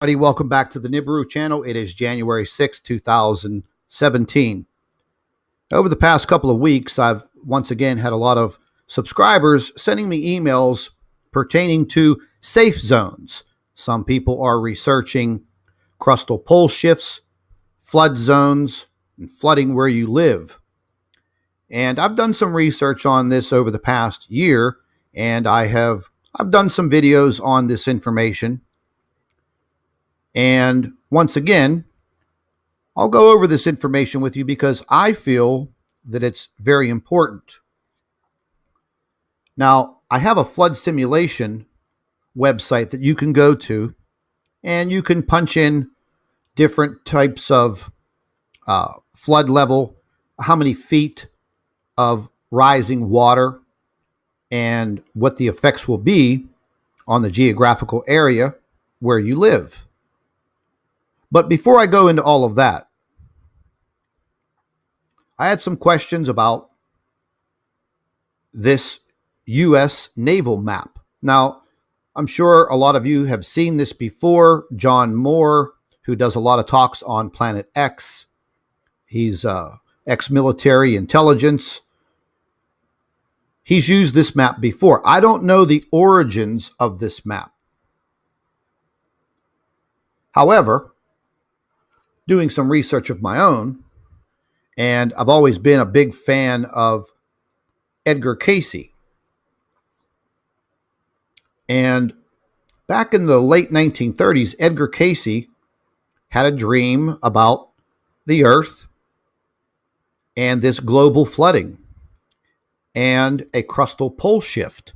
Everybody, welcome back to the Nibiru channel. It is January 6, 2017. Over the past couple of weeks, I've once again had a lot of subscribers sending me emails pertaining to safe zones. Some people are researching crustal pole shifts, flood zones, and flooding where you live. And I've done some research on this over the past year, and I've done some videos on this information. And once again, I'll go over this information with you because I feel that it's very important. Now, I have a flood simulation website that you can go to, and you can punch in different types of flood level, how many feet of rising water, and what the effects will be on the geographical area where you live. But before I go into all of that, I had some questions about this U.S. naval map. Now, I'm sure a lot of you have seen this before. John Moore, who does a lot of talks on Planet X, he's ex-military intelligence. He's used this map before. I don't know the origins of this map. However, doing some research of my own, and I've always been a big fan of Edgar Cayce. And back in the late 1930s, Edgar Cayce had a dream about the Earth and this global flooding and a crustal pole shift.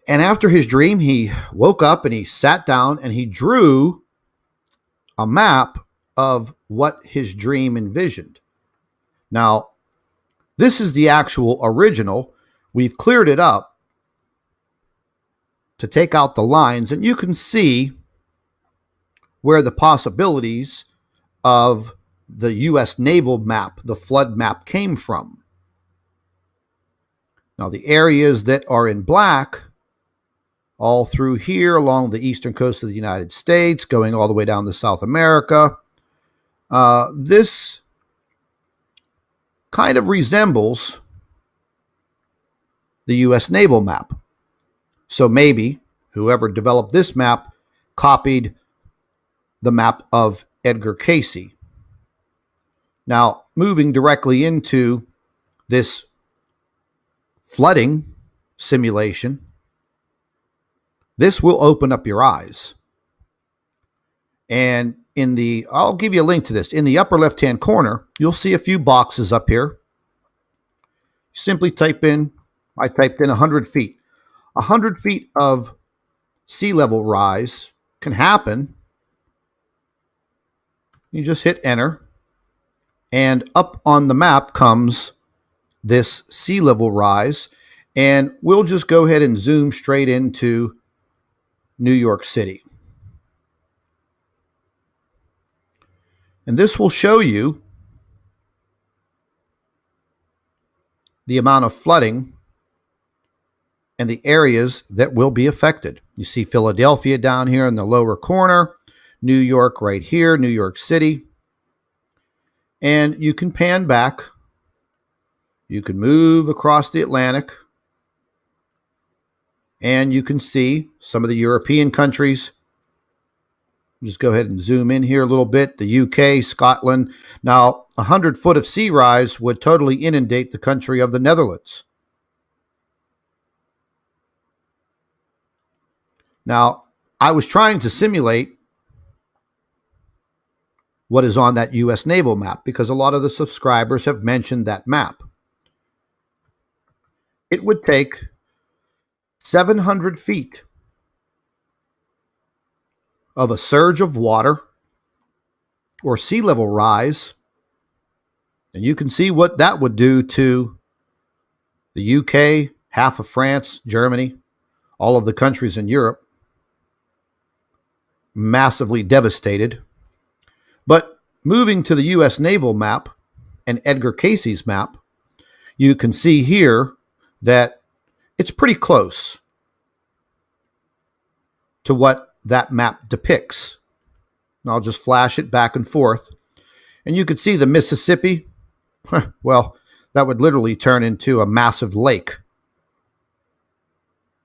And after his dream, he woke up and he sat down and he drew a map of what his dream envisioned. Now, this is the actual original. We've cleared it up to take out the lines, and you can see where the possibilities of the U.S. naval map, the flood map, came from. Now, the areas that are in black, all through here along the eastern coast of the United States, going all the way down to South America, this kind of resembles the U.S. naval map. So maybe whoever developed this map copied the map of Edgar Cayce. Now, moving directly into this flooding simulation, this will open up your eyes. And I'll give you a link to this. In the upper left-hand corner, you'll see a few boxes up here. Simply I typed in 100 feet. 100 feet of sea level rise can happen. You just hit enter, and up on the map comes this sea level rise, and we'll just go ahead and zoom straight into New York City. And this will show you the amount of flooding and the areas that will be affected. You see Philadelphia down here in the lower corner, New York right here, New York City. And you can pan back. You can move across the Atlantic. And you can see some of the European countries. Just go ahead and zoom in here a little bit. The UK, Scotland. Now, 100 foot of sea rise would totally inundate the country of the Netherlands. Now, I was trying to simulate what is on that U.S. naval map because a lot of the subscribers have mentioned that map. It would take 700 feet of a surge of water or sea level rise, and you can see what that would do to the UK, half of France, Germany, all of the countries in Europe. Massively devastated. But moving to the U.S. naval map and Edgar Cayce's map, you can see here that it's pretty close to what that map depicts. And I'll just flash it back and forth. And you could see the Mississippi. Well, that would literally turn into a massive lake.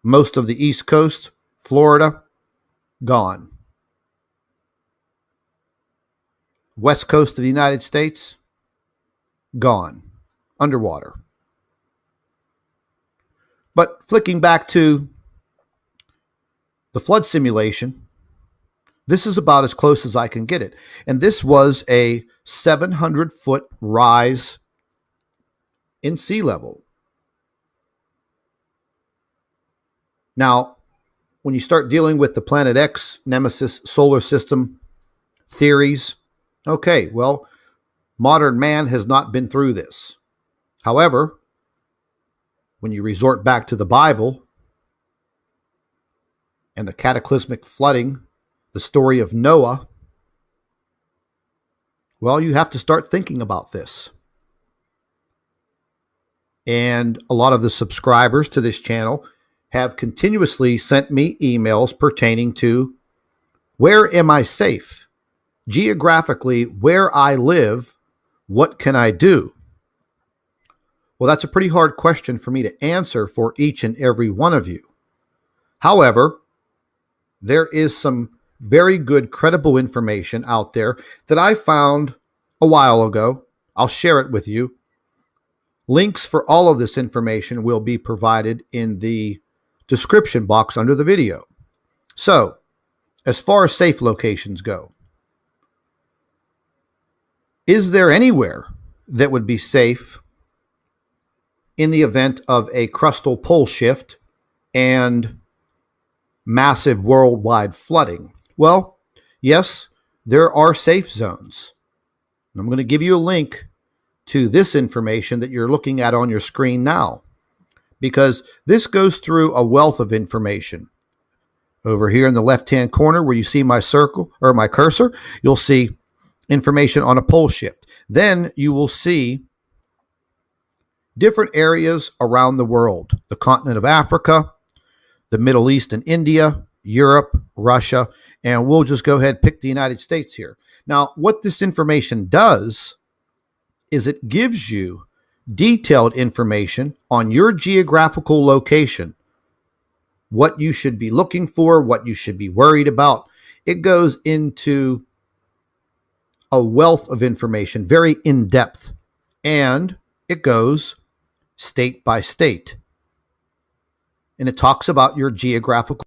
Most of the East Coast, Florida, gone. West Coast of the United States, gone. Underwater. But flicking back to the flood simulation, this is about as close as I can get it. And this was a 700-foot rise in sea level. Now, when you start dealing with the Planet X, Nemesis, solar system theories, okay, well, modern man has not been through this. However, when you resort back to the Bible and the cataclysmic flooding, the story of Noah, well, you have to start thinking about this. And a lot of the subscribers to this channel have continuously sent me emails pertaining to, where am I safe? Geographically, where I live, what can I do? Well, that's a pretty hard question for me to answer for each and every one of you. However, there is some very good, credible information out there that I found a while ago. I'll share it with you. Links for all of this information will be provided in the description box under the video. So, as far as safe locations go, is there anywhere that would be safe in the event of a crustal pole shift and massive worldwide flooding? Well, yes, there are safe zones. I'm going to give you a link to this information that you're looking at on your screen now, because this goes through a wealth of information. Over here in the left-hand corner where you see my circle or my cursor, you'll see information on a pole shift. Then you will see different areas around the world, the continent of Africa, the Middle East and India, Europe, Russia, and we'll just go ahead and pick the United States here. Now, what this information does is it gives you detailed information on your geographical location, what you should be looking for, what you should be worried about. It goes into a wealth of information, very in-depth, and it goes state by state. And it talks about your geographical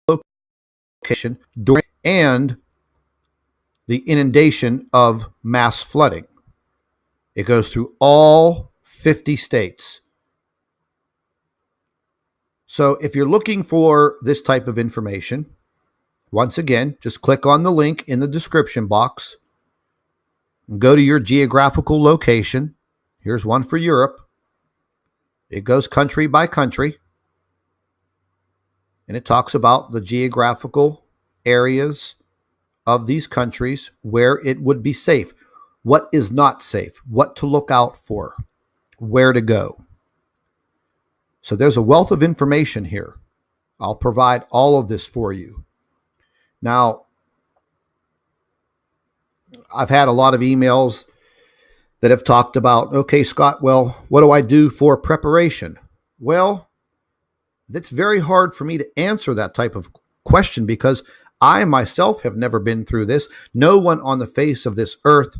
location during and the inundation of mass flooding. It goes through all 50 states. So if you're looking for this type of information, once again, just click on the link in the description box and go to your geographical location. Here's one for Europe. It goes country by country. And it talks about the geographical areas of these countries where it would be safe, what is not safe, what to look out for, where to go. So there's a wealth of information here. I'll provide all of this for you. Now, I've had a lot of emails that have talked about, okay, Scott, well, what do I do for preparation? Well, it's very hard for me to answer that type of question because I myself have never been through this. No one on the face of this earth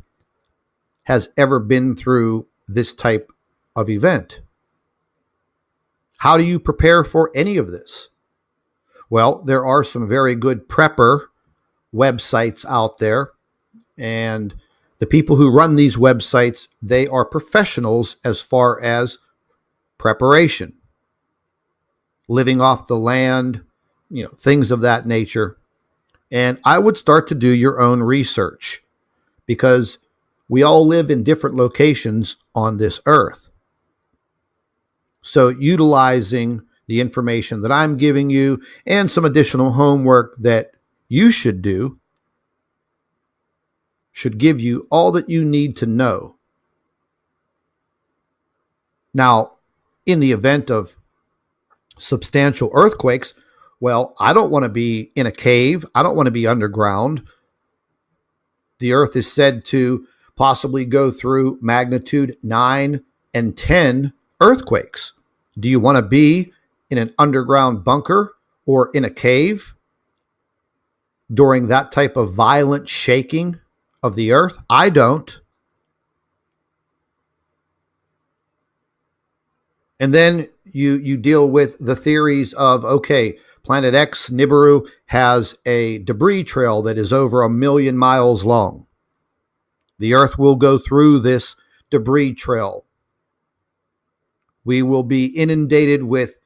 has ever been through this type of event. How do you prepare for any of this? Well, there are some very good prepper websites out there, and the people who run these websites, they are professionals as far as preparation, living off the land, things of that nature. And I would start to do your own research because we all live in different locations on this earth. So utilizing the information that I'm giving you and some additional homework that you should do should give you all that you need to know. Now, in the event of substantial earthquakes, Well, I don't want to be in a cave. I don't want to be underground. The Earth is said to possibly go through magnitude 9 and 10 earthquakes. Do you want to be in an underground bunker or in a cave during that type of violent shaking of the Earth? I don't. And then you deal with the theories of, okay, Planet X, Nibiru, has a debris trail that is over 1,000,000 miles long. The Earth will go through this debris trail. We will be inundated with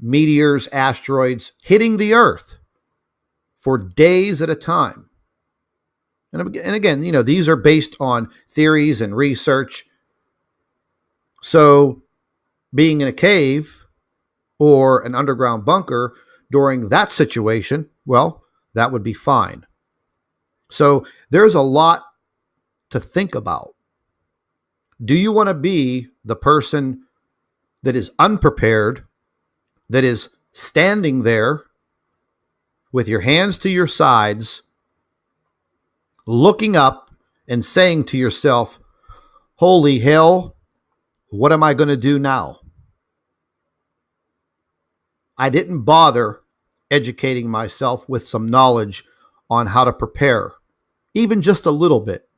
meteors, asteroids hitting the Earth for days at a time. And again, these are based on theories and research. So being in a cave or an underground bunker during that situation, well, that would be fine. So there's a lot to think about. Do you want to be the person that is unprepared, that is standing there with your hands to your sides, looking up and saying to yourself, holy hell, what am I going to do now? I didn't bother educating myself with some knowledge on how to prepare, even just a little bit.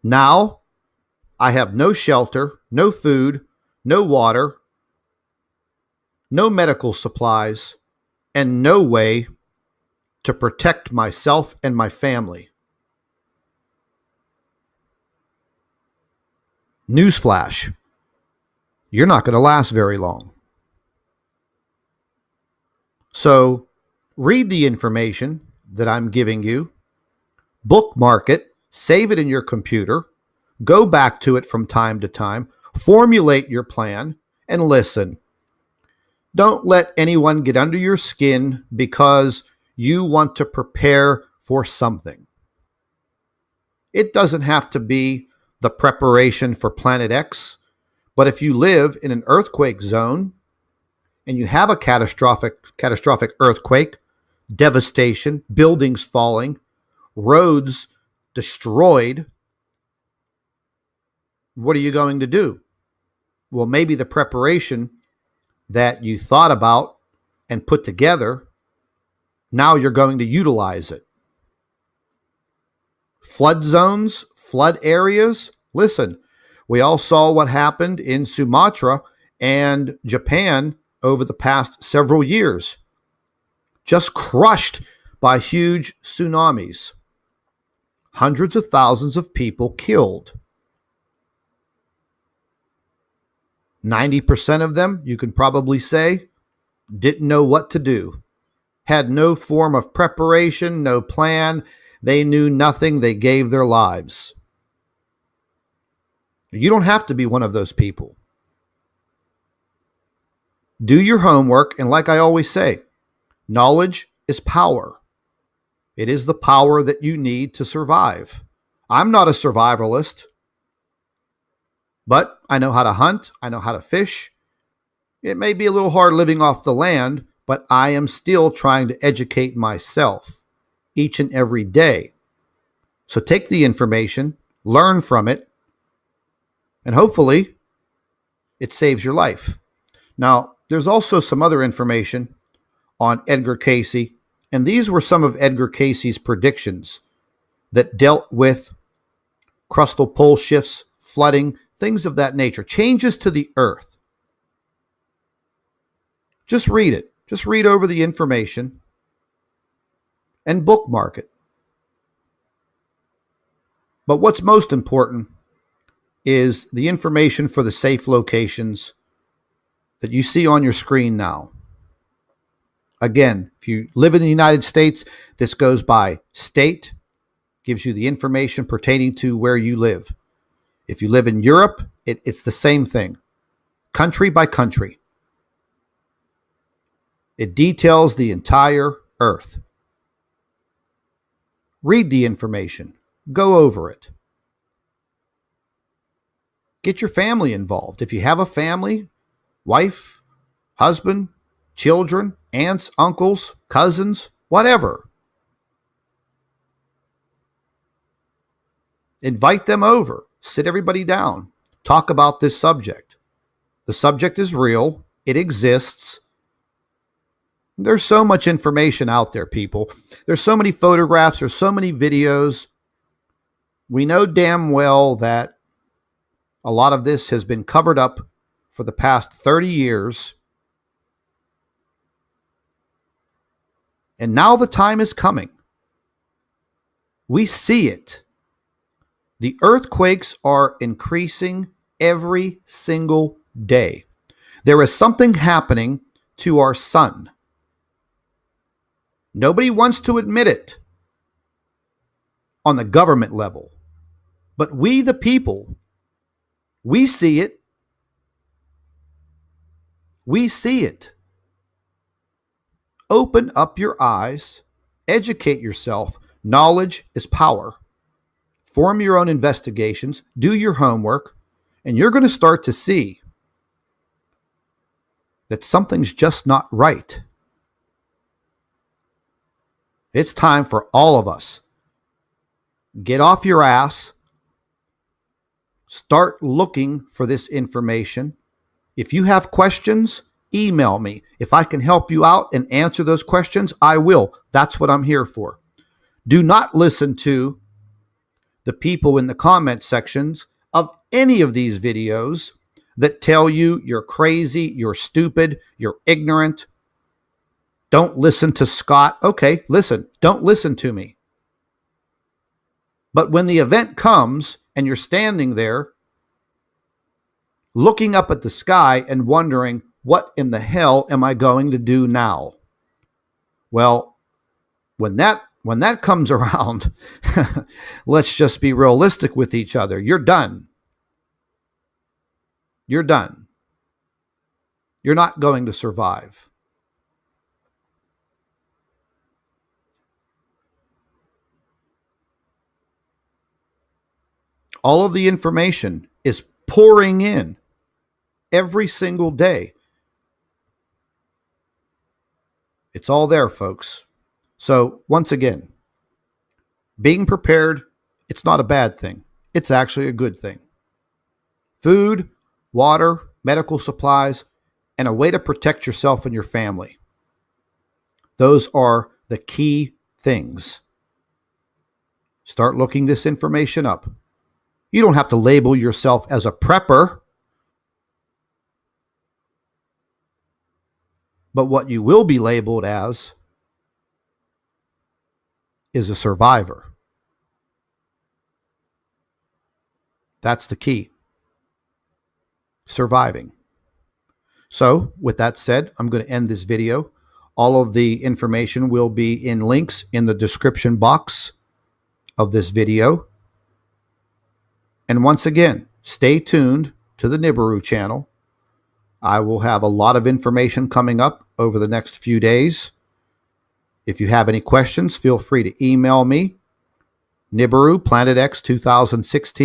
Now, I have no shelter, no food, no water, no medical supplies, and no way to protect myself and my family. Newsflash, you're not going to last very long. So read the information that I'm giving you, bookmark it, save it in your computer, go back to it from time to time, formulate your plan, and listen. Don't let anyone get under your skin because you want to prepare for something. It doesn't have to be the preparation for Planet X, but if you live in an earthquake zone and you have a catastrophic earthquake, devastation, buildings falling, roads destroyed, what are you going to do? Well, maybe the preparation that you thought about and put together, now you're going to utilize it. Flood zones, flood areas. Listen, we all saw what happened in Sumatra and Japan over the past several years. Just crushed by huge tsunamis. Hundreds of thousands of people killed. 90% of them, you can probably say, didn't know what to do. Had no form of preparation, no plan. They knew nothing. They gave their lives. You don't have to be one of those people. Do your homework, and like I always say, knowledge is power. It is the power that you need to survive. I'm not a survivalist, but I know how to hunt. I know how to fish. It may be a little hard living off the land, but I am still trying to educate myself each and every day. So take the information, learn from it, and hopefully it saves your life. Now, there's also some other information on Edgar Cayce, and these were some of Edgar Cayce's predictions that dealt with crustal pole shifts, flooding, things of that nature, changes to the earth. Just read it. Just read over the information and bookmark it. But what's most important is the information for the safe locations that you see on your screen now. Again, if you live in the United States, this goes by state, gives you the information pertaining to where you live. If you live in Europe, it's the same thing, country by country. It details the entire earth. Read the information. Go over it. Get your family involved. If you have a family, wife, husband, children, aunts, uncles, cousins, whatever. Invite them over. Sit everybody down. Talk about this subject. The subject is real. It exists. There's so much information out there, people. There's so many photographs. There's so many videos. We know damn well that a lot of this has been covered up for the past 30 years. And now the time is coming. We see it. The earthquakes are increasing every single day. There is something happening to our sun. Nobody wants to admit it on the government level. But we, the people, we see it. We see it. Open up your eyes. Educate yourself. Knowledge is power. Form your own investigations. Do your homework. And you're going to start to see that something's just not right. It's time for all of us. Get off your ass. Start looking for this information. If you have questions, email me. If I can help you out and answer those questions, I will. That's what I'm here for. Do not listen to the people in the comment sections of any of these videos that tell you you're crazy, you're stupid, you're ignorant. Don't listen to Scott. Okay, listen. Don't listen to me. But when the event comes and you're standing there looking up at the sky and wondering, what in the hell am I going to do now? Well, when that comes around, let's just be realistic with each other. You're done. You're done. You're not going to survive. All of the information is pouring in every single day. It's all there, folks. So once again, being prepared, it's not a bad thing. It's actually a good thing. Food, water, medical supplies, and a way to protect yourself and your family. Those are the key things. Start looking this information up. You don't have to label yourself as a prepper. But what you will be labeled as is a survivor. That's the key. Surviving. So, with that said, I'm going to end this video. All of the information will be in links in the description box of this video. And once again, stay tuned to the Nibiru channel. I will have a lot of information coming up over the next few days. If you have any questions, feel free to email me, Nibiru, Planet X 2016.